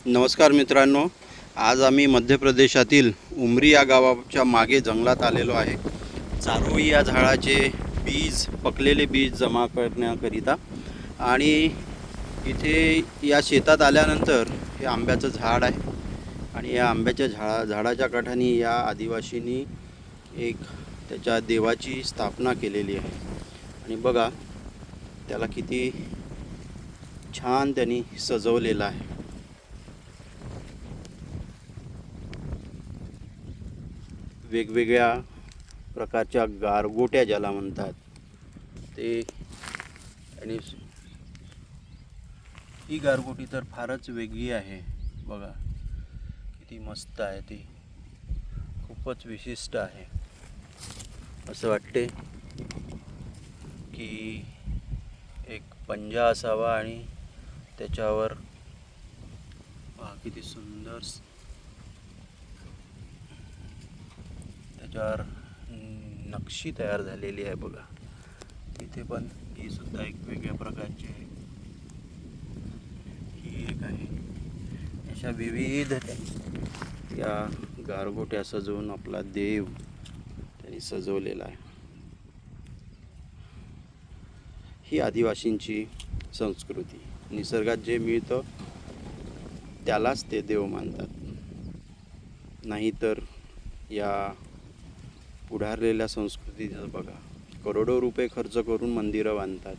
नमस्कार मित्रांनो, आज आम्ही मध्य प्रदेशातील उमरी या गावाच्या मागे जंगलात आलेलो आहे. चारोळी या झाडाचे बीज, पकलेले बीज जमा करण्याकरिता. आणि इथे या शेतात आल्यानंतर हे आंब्याचं झाड आहे आणि या आंब्याच्या झाडाच्या काठाने या आदिवासींनी एक त्याच्या देवाची स्थापना केलेली आहे. आणि बघा त्याला किती छान त्यांनी सजवलेलं आहे. वेगवेगळ्या प्रकारच्या गारगोट्या ज्याला म्हणतात ते. आणि ही गारगोटी तर फारच वेगळी आहे. बघा किती मस्त आहे ती, खूपच विशिष्ट आहे. असं वाटते की एक पंजा असावा आणि त्याच्यावर किती सुंदर त्याच्यावर नक्षी तयार झालेली आहे. बघा इथे पण ही सुद्धा एक वेगळ्या प्रकारची आहे. ही एक आहे. अशा विविध या गारगोट्या सजवून आपला देव त्यांनी सजवलेला आहे. ही आदिवासींची संस्कृती. निसर्गात जे मिळतं त्यालाच ते देव मानतात. नाहीतर या पुढारलेल्या संस्कृतीचं बघा, करोडो रुपये खर्च करून मंदिरं बांधतात.